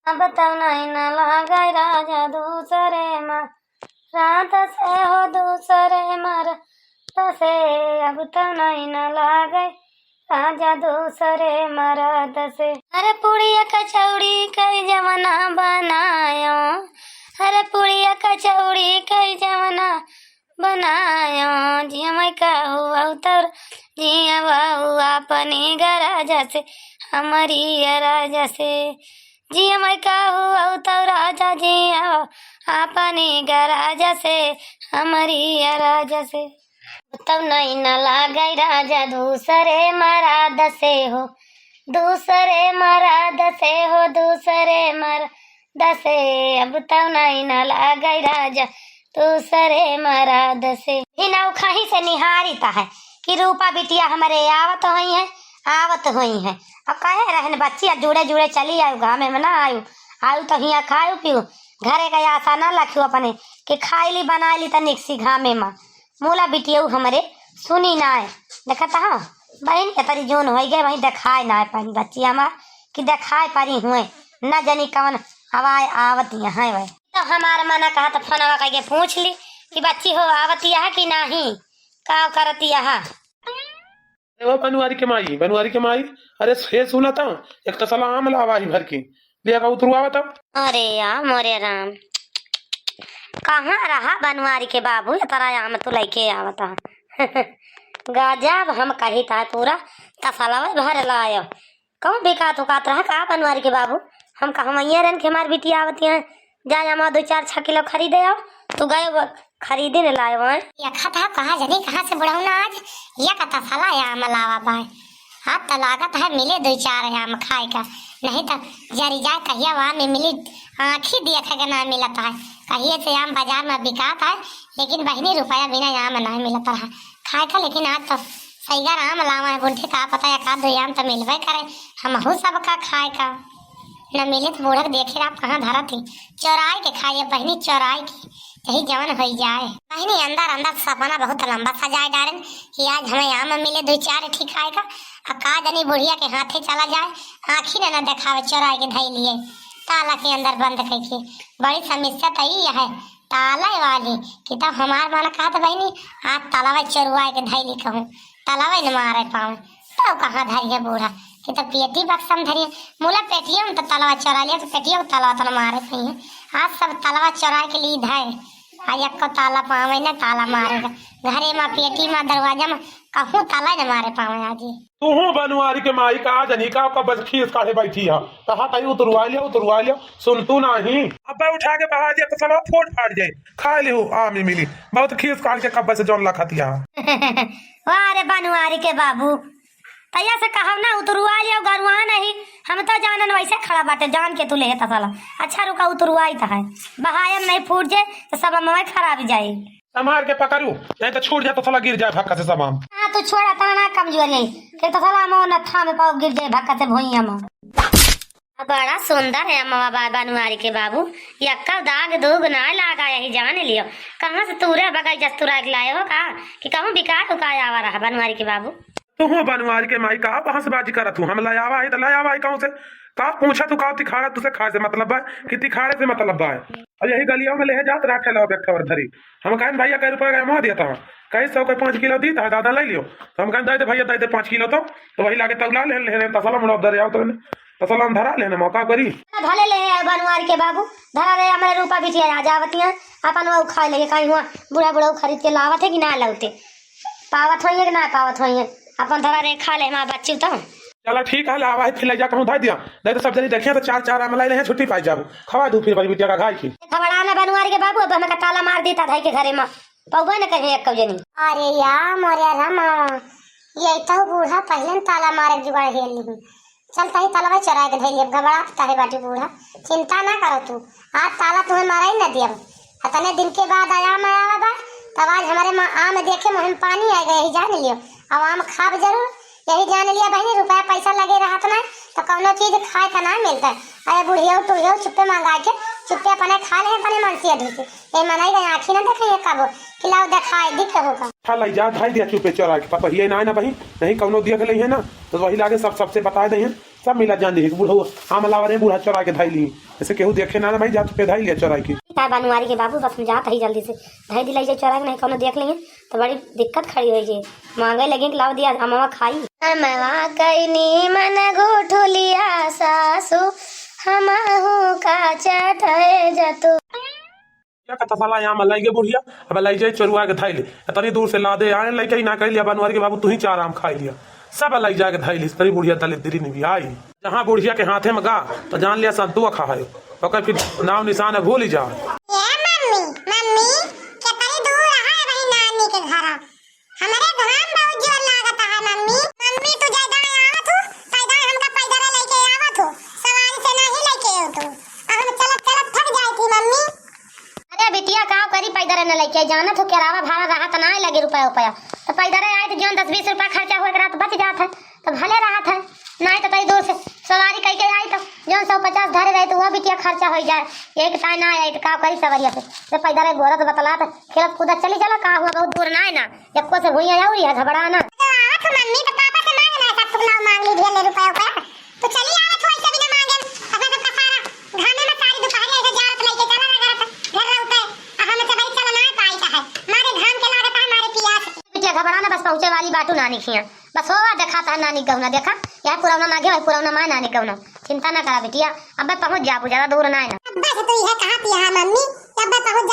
अब तब नहीं न लागे राजा दूसरे माँ रात से हो दूसरे मर से अब तब नहीं न लागे राजा दूसरे मरद से। अरे पुड़िया कचौड़ी कई जमना बनायो, अरे पुड़िया कचौड़ी कई जमना बनायो, जिया मैं कहूँ उतर जिया बहु अपनी गराजा से हमारी राजा से, जिया मैं कहूँ उतर राजा जिया अपनी गराजा से हमारी राजा से। तब नहीं न लागे राजा दूसरे मराद से हो, दूसरे मराद से हो, दूसरे मराद से अब तब नहीं न लागे राजा दूसरे मराद से। हिना खही से निहारिता है कि रूपा बिटिया हमारे आवत हुई है। अब कहे रहन बच्ची जुड़े जुड़े चली आयु गाँव में ना आयु तो हिया खायु पियू घरे का आशा ना रखू अपने कि खाईली बनाईली तो निकसी घामे माँ मोला बिटिया हमारे सुनी ना है। देखता हाँ बहन के तरी जोन हो गए वही देखाए ना पारी बच्ची हमार कि देखाए पारी हुए न जानी कवन हवाए आवतिया है वह तो हमारा मना कहा तो फोनवा करके पूछ ली कि बच्ची हो आवतिया है कि नहीं का करतिया है। वो बनवारी के माई अरे हे सुना था एक तो सलाम लावाही भर की लिया उतरुआ तब। अरे यार मोरे राम कहाँ रहा बनवारी के बाबू तरा आम तो लेके आवता गजब हम कही था पूरा तसलवा भर लायो कौन बेकात होकात रहा का बनवारी के बाबू हम कहा रन के हमारी बेटी आवती है जाए हम 2-4 किलो खरीदे आओ तो गए खरीदे न लाए वहाँ या खाता कहाँ जनी कहाँ से बुढ़ाऊ ना आज या कता साला या आम लावा पाए हाँ तो लागत है मिले 2-4 आम खाए का नहीं तो जरी जाए कहिया वहाँ में मिली आँखी देखा के ना मिलता है कहिए से आम बाजार में बिकाता है लेकिन बहनी रुपया बिना आम नहीं मिलता है खाए का। लेकिन आज तो सैगर आम लावा है बुढ़े का पता है का 2 आम तो मिलवे करे हम सबका खाए का न मिले तो बूढ़क देखे आप कहाँ धरा थी चौराई के खाइए बहनी चौराई की यही जवन हो जाए बहनी अंदर सपना बहुत लंबा सजाए डारे कि आज हमें आम मिले 2-4 ठीक खाएगा का जनी बुढ़िया के हाथे चला जाए आँखी ने न दिखावे चौराई के धई लिए ताला के अंदर बंद करके बड़ी समस्या तो ही है ताला वाली कि तब हमार माना कहा था बहनी आज तालावा चोरुआ के धई ली कहूँ तालावा न मारे पावे तब कहाँ धरिए बूढ़ा कि तब पेटी बक्सम धरिए मूला पेटियों तो तलवा चोरा लिया तो पेटियों तलवा तो मारे सही है आज सब तलवा चोरा के लिए धाए आज एक को ताला पावे न ताला मारेगा घरे में पेटी में दरवाजा में कहूँ ताला न मारे पावे आज तू बनवारी के माई का जनी का बस खीस काढ़े बैठी है कहा कहीं उतरवा लिया सुन तू नहीं अब उठा के बहा दिया तो सब फोड़ फाड़ जाए खा ले आम मिली बहुत खीस काट के कब्बे से जौन लखतिया वाह रे बनवारी के बाबू तैया से कहा ना उतरुआ लिया गरुआ नहीं हम तो जानन वैसे खड़ा बाटे जान के तू ले साला अच्छा रुका उतरुआ था है बहायम नहीं फूट जाए तो सब मम्मा खराब जाए संभाल के पकड़ू नहीं तो छूट जाए तो साला गिर जाए भक्का से सब आम हाँ तू छोड़ा था ना कमजोर नहीं फिर तो साला मो नथा में पाव गिर जाए भक्का से भोइया में। बड़ा सुंदर है अम्मा बनवारी के बाबू यक्का दाग दूग ना लगा यही जान लियो कहाँ से तूरे बगल जस्तुरा लाए हो का कि कहूँ बिकार उकाय आवा रहा बनवारी के बाबू तू बनवारी के माई कहा कहाँ से बाजी करा तू हम लायावा है तो लायावा है कहूँ से का पूछा तू का तिखाड़ा तुझसे खाए से मतलब है कि तिखाड़े से मतलब है और यही गलियों में ले जात रखे लो बैठा और धरी हम कहें भैया कई रुपये का मोह दिया था कहीं 100 के 5 किलो दी था दादा ले लियो तो हम कहें दे भैया दे 5 किलो तो वही लाके तौला ले तसला मुड़ा दर आओ तो तसला धरा लेने मौका करी भले ले बनवारी के बाबू धरा रे हमारे रूपा बिटिया आ जावती है अपन वो खा लेके कहीं हुआ बुढ़ा खरीद के लावत है कि ना लावते पावत होइए कि ना पावत होइए अपन धरा रे खा ले हमारा बच्ची तो चलो ठीक है लावा फिर ले जा कहूँ धाई दिया नहीं तो सब जनी देखिए तो 4 आम लाई ले छुट्टी पाई जाओ खवा दू फिर बड़ी बिटिया का घाई की खबड़ा ना बनवारी के बाबू अब हमें ताला मार देता धाई के घरे में पौवा न कहीं एक जनी अरे यार मोरे रामा ये तो बूढ़ा पहले ताला मारे जुगाड़ हेल ली चल कहीं ताला चरा के धैली घबरा ताहे बाटी बूढ़ा चिंता ना करो तू आज ताला तुम्हें मारा ही न दिया इतने दिन के बाद आया मैं आवा बा तब आज हमारे आम देखे मुँह में पानी आएगा यही जान लियो अब आम खाब जरूर यही जान लिया बहनी रुपया पैसा लगे रहा तो ना तो कौनो चीज खाए का ना मिलता है अरे बुढ़िया टूढ़िया चुप्पे मंगा के चुप्पे अपने खा ले अपने मनसी अधूसी ये मनाई गई आँखी ना देखे कब खिलाओ दिखाए दिखे होगा खा लाई जा धाई दिया चुप्पे चोरा के पापा ये ना भाई नहीं कौनो दिया के है ना तो वही लागे सबसे बता दे सब मिला जान दी बूढ़ो आम लावा रे बूढ़ा चोरा के धाई ली ऐसे केहू देखे ना भाई जात पे धाई लिया चोरा के का बनवारी के बाबू बस जात ही जल्दी से धाई दिलाई जाए चोरा के नहीं कोनो देख लेंगे तो बड़ी दिक्कत खड़ी हो जाए मांगे लगे कि लाव दिया अमवा खाई अमवा कैनी मन घोठुलिया सासू हमहु का चटै जतु क्या कहता साला यहाँ मलाई के बुढ़िया अब लाई जाए चोरुआ के धाई ले तरी दूर से ला दे आने लाई के ना कह लिया बनवारी के बाबू तू ही चार आम खाई लिया सब लाई जाके धाई ली तरी बुढ़िया दलित दिरी नहीं भी आई जहाँ बुढ़िया के हाथे में गा तो जान लिया संतुआ खा है ओकर फिर नाम निशान है भूल ही जा मम्मी मम्मी कितनी दूर है वही नानी के घर हमारे धाम बहुत जोर लागत है मम्मी मम्मी तू जायदा आवत हो पैदा हमका पैदल लेके आवत हो सवारी से नहीं लेके आओ तू हम चलत चलत थक जाई थी मम्मी अरे बिटिया का करी पैदल न लेके जाना तो किराया भाड़ा रहा तो ना लगे रुपया तो पैदल आए तो जौन 10-20 रुपया खर्चा हो रहा तो बच जात है तो भले रहा है नहीं तो कई दूर से सवारी कई के आई तो जौन 150 धरे रहे तो वह बिटिया खर्चा हो जाए एक टाइम ना आई तो का करी सवरिया से तो पैदल गोरा तो बतला तो खेलत कूदत चली चला का हुआ बहुत दूर ना है ना एको से भुइया आउरी है झबड़ाना तो आवत हो मम्मी तो पापा से मांगना है सब तुम मांग लीजिए ले रुपया तो चली आवत हो ऐसे भी ना मांगे अपना तो सारा घामे में सारी दुपहर ऐसे जात लेके चला ना घर रहते हम से भाई चला ना पाई का है मारे घाम के लागत है मारे पियास बिटिया घबराना बस पहुंचे वाली बाटू नानी खिया बस होवा देखा था नानी गौना देखा यार पुराना मांगे भाई पुराना मां नानी गौना चिंता ना करा बिटिया अब पहुंच जाबू ज्यादा दूर ना है ना अब्बा से तो यह कहा पिया मम्मी अब्बा पहुंच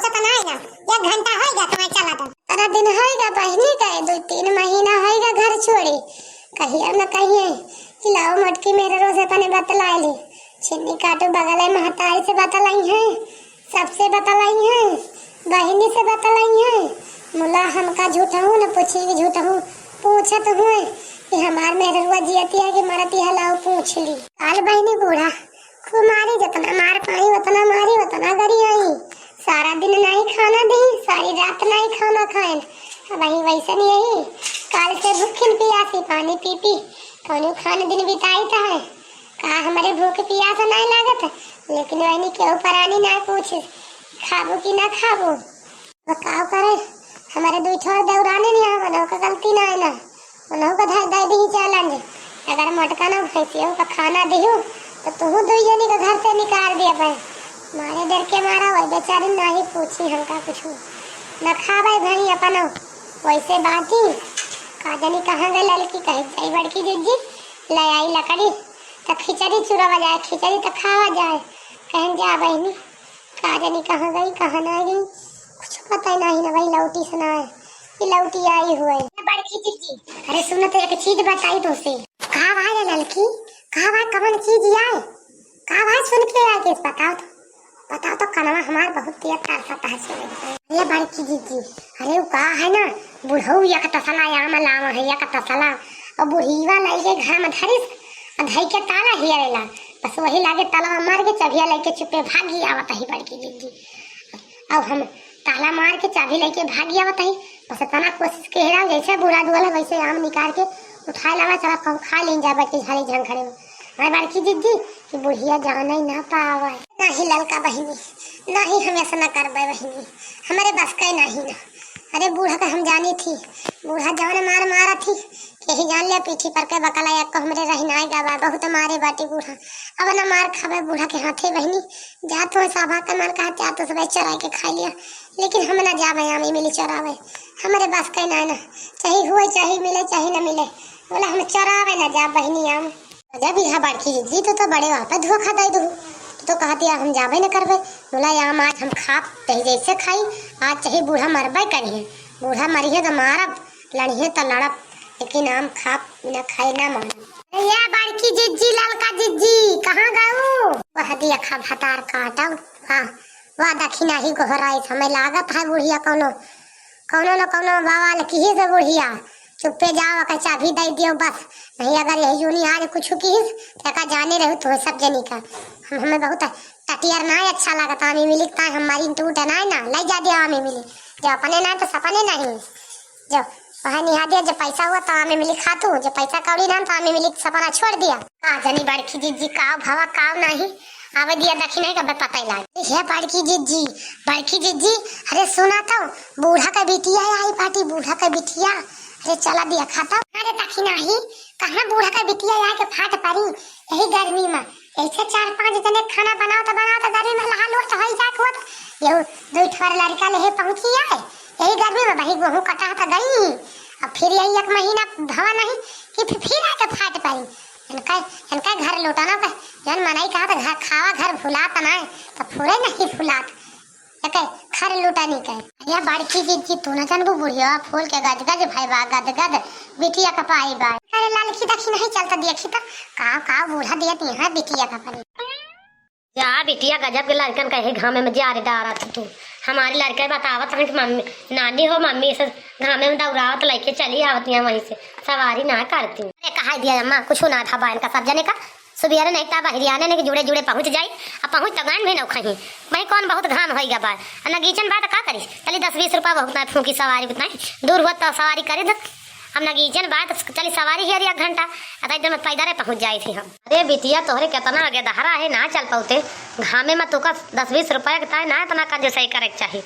तो ना है ना 1 घंटा होएगा तो मैं चला था सारा दिन होएगा बहनी का 2-3 महीना होएगा घर छोड़े कहिए न कहिए लाओ मटकी मेरे रोज अपने बतला ली छिन्नी काटो बगल में महतारी से बतलाई है सबसे बतलाई है बहनी से बतलाई है मुला हमका झूठा हूँ न पूछी कि झूठा हूँ पूछत हुए कि हमार मेरे रुआ जियती है कि मरती है लाओ पूछ ली काल बहनी बूढ़ा खूब मारी जितना मार पाई उतना मारी उतना गरी आई सारा दिन नहीं खाना दी सारी रात नहीं खाना खाए वही वैसे नहीं यही काल से भूखिन पियासी पानी पी पी कौन खाने दिन बिताई था है कहा हमारे भूख पियासा नहीं लागत लेकिन वही केहू परानी ना पूछ खाबो कि ना खाबो बताओ करे हमारे 2 छोर दौराने नहीं आवा का गलती ना है ना उन्हों का दाई दी चलन अगर मटका ना भैंसियों का खाना दियो तो तू 2 जनी का घर से निकाल दिया भाई मारे डर के मारा वही बेचारी नहीं पूछी हमका कुछ न खावे भाई अपन वैसे बाती का जानी कहाँ गई लड़की कही जाई बड़की जीजी ले आई लकड़ी तो खिचड़ी चुरावा जाए खिचड़ी तो खावा जाए कहीं जा बहनी का जानी कहाँ गई कहाँ ना गई कुछ पता ही नहीं ना भाई लौटी सुना है कि लौटी आई हुई है बड़की जीजी अरे सुनो तो एक चीज बताई तो से कहाँ भाई लड़की कहाँ भाई कमन चीज आए कहाँ भाई सुन के आए किस बताओ तो कनवा हमार बहुत तेज तरसता है सुन ये बड़की जीजी अरे वो कहा है ना बुढ़ऊ या का तसला या में लावा है या का तसला और बुढ़ीवा लाई के घर में धरिस धई के ताला हियारेला बस वही लागे ताला मार के चबिया लेके चुपे भागी आवत है बड़की जीजी अब हम ताला मार के चाबी लेके भाग गया बताई बस इतना कोशिश के रहा जैसे बुरा दुआला वैसे आम निकाल के उठा लावा चला कहूँ खा लें जा बैठ झाली झंखड़े में अरे बड़की जिद्दी कि बुढ़िया जाना ही ना पावे नहीं ललका बहनी नहीं हम ऐसा न करबे बहनी हमारे बस का नहीं ना अरे बूढ़ा का हम जानी थी बूढ़ा जौन मारा थी यही जान लिया पीठी पर के बकला एक को हमरे रहना गवा बहुत मारे बाटी बूढ़ा अब ना मार खावे बूढ़ा के हाथे बहनी जा तो साभा का मन कहा जा तो सब चराई के खा लिया लेकिन हम ना जावे आमी मिली चरावे हमारे बस का ना चाहे हुए चाहे मिले चाहे न मिले बोला हम चरावे ना जा बहनी आम जब यह बड़की जी तो बड़े वहाँ पे धोखा दे दू तो कहती हम जाबे न करबे बोला याम आज हम खा चाहे जैसे खाई आज चाहे बूढ़ा मरबे करिए बूढ़ा मरिए तो मारब लड़िए तो लड़ब लेकिन हम खा न खाए ना मारब या बड़की जिज्जी ललका जिज्जी कहाँ गऊ वह दिया खा भतार काटा वाह वाह दक्षिणा ही गोहराई हमें लागत है बुढ़िया कोनो न कोनो बाबा की से बुढ़िया चुप्पे जाओ का चाबी दे दियो बस नहीं अगर यही यूनी आज कुछ किस का जाने रहो तो सब जनी का हमें बहुत टटियर ना अच्छा लगता हमें मिलता है हमारी टूट ना ले जा दिया हमें मिली जो अपने ना तो सपने नहीं जो वहाँ निहा दिया जब पैसा हुआ तो हमें मिली खातू जब पैसा कौड़ी ना तो हमें मिली सपना छोड़ दिया का जनी बड़की जीजी काव भावा काव नहीं आवे दिया दक्षिणा का पता ही लाग ये बड़की जीजी अरे सुना तो बूढ़ा का बिटिया आई पार्टी बूढ़ा का बिटिया अरे चला दिया खाता अरे ताकि नहीं कहाँ बूढ़ा का बिटिया यहाँ के फाट पड़ी यही गर्मी में ऐसे 4-5 जने खाना बनाओ तो गर्मी में लहा लो तो हई जात होत ये दो ठोर लड़का ले पहुंची है यही गर्मी में भाई गेहूं कटा तो गई अब फिर यही 1 महीना भवा नहीं कि फिर आके फाट पड़ी इनका घर लौटाना का जन मनाई कहा तो घर खावा घर भुलाता ना तो फूरे नहीं फुलात एके खर लूटा नहीं कहे या बड़की जी तू न जानबू बुढ़िया फूल के गद गद भाई बा गद गद बिटिया का पाई बा अरे लड़की देखी नहीं चलता देखी तो का बूढ़ा दियत यहाँ बिटिया का पाई जा बिटिया गजब के लड़कन कहे घामे में जा रे डारा तू हमारी लड़का बतावत है कि मम्मी नानी हो मम्मी से घामे में दौड़ावत लेके चली आवती है वहीं से सवारी ना करती अरे कहा दिया अम्मा कुछ ना था बाइन का सब जने का सुबेरे नहीं था बहरियाने ने जुड़े जुड़े पहुंच जाई अब पहुंच तो गान भी न कहीं भाई कौन बहुत घाम होगा बार नगीचन बात का करी चली 10-20 रुपया बहुत ना फूकी सवारी उतना दूर हुआ तो सवारी करे दे हम नगीचन बात चली सवारी ही 1 घंटा एकदम पैदल पहुंच जाई थी हम अरे बिटिया तोहरे कितना आगे दहरा है ना चल पाते घामे में तो का 10-20 रुपया का ना इतना कर जो सही करे चाहिए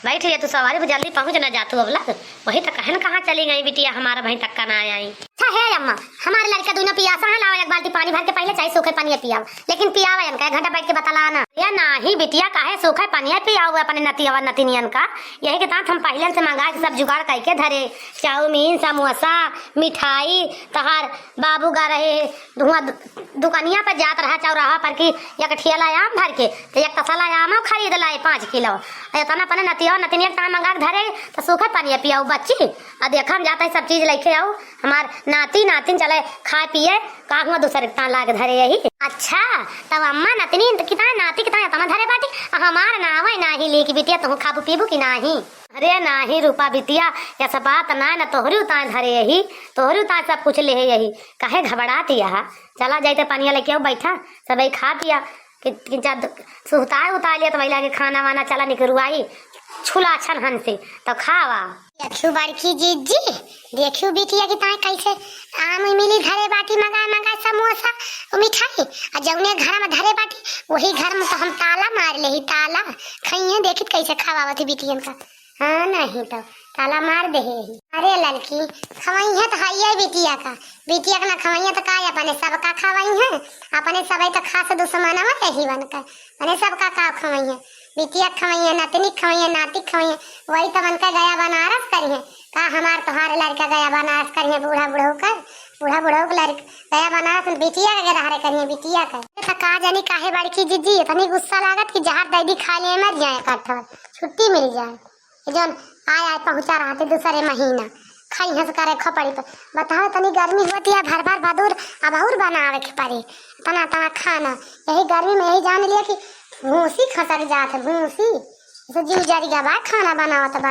बैठ तू सवारी पर जल्दी पहुंच न जा तू अब लग वही तक कहन कहाँ चली गई बिटिया हमारा भाई तक का ना आई अच्छा है अम्मा हमारे लड़का दोनों पियासा है लाओ 1 बाल्टी पानी भर के पहले चाहे सूखे पानी पियाओ लेकिन पियावा इनका 1 घंटा बैठ के बतला ना या नहीं बिटिया काहे सूखे पानी पियाओ अपने नतिया नतिनियन का यही के साथ हम पहले से मंगा के सब जुगाड़ करके धरे चाउमीन समोसा मिठाई तहार बाबू गा रहे धुआं दुकानिया पर जात रहा चौराहा पर की एक ठेला आम भर के तो 1 तसला आम खरीद लाए 5 किलो इतना अपने नतिया नतिनिया टाइम मंगा के धरे तो सूखे पानी पियाओ बच्ची और देखा हम जाता है सब चीज लेके आओ हमार नातिन चले खाए पिए का हुआ दूसरे ता लाग धरे यही अच्छा तब अम्मा नतनी कितना नाती कितना तमा धरे बाटी हमार ना होय नाही लेकी बिटिया तू खाबू पीबू की नाही अरे नाही रूपा बिटिया या सब बात ना न तोहरी उतार धरे यही तोहरी उतार सब कुछ ले यही काहे घबराती यहाँ चला जाते पानी लेके आओ बैठा सब खा पिया कि सुताए उतार लिया तो महिला के खाना वाना चला निकलवाई छुला छन हन से तो खावा देखियो बड़की जीजी देखियो बिटिया की ताई कैसे आम मिली धरे बाटी मंगा समोसा मिठाई और जौने घर में धरे बाटी वही घर में तो हम ताला मार ले ही ताला खइए देखित कैसे खावावती बिटियन का हाँ नहीं तो ताला मार दे ही अरे लड़की खवाई है तो हाइए बिटिया का ना खवाई तो का अपने सबका खवाई है अपने सब तो खास दुश्मन यही बनकर मैंने सबका का खवाई है बिटिया खवाइए नतनी खवाइए नाती खवाइए वही तो बनकर गया बनारस करिए का हमार तुम्हारे लड़का गया बनारस करिए बूढ़ा बुढ़ऊ का लड़का गया बनारस बिटिया का गधारे करिए बिटिया का तो का जानी काहे बड़की जीजी इतनी गुस्सा लागत कि जहर दैदी खा लिए मर जाए कठोर छुट्टी मिल जाए जौन आए पहुंचा रहा थे दूसरे महीना खाई हंस करे खपड़ी पर बताओ तनी गर्मी होती है भर बदूर अब और बनावे के पड़ी तना खाना यही गर्मी में यही जान लिया कि भूसी खसक जात भूसी जीव जरी गवा खाना बनावत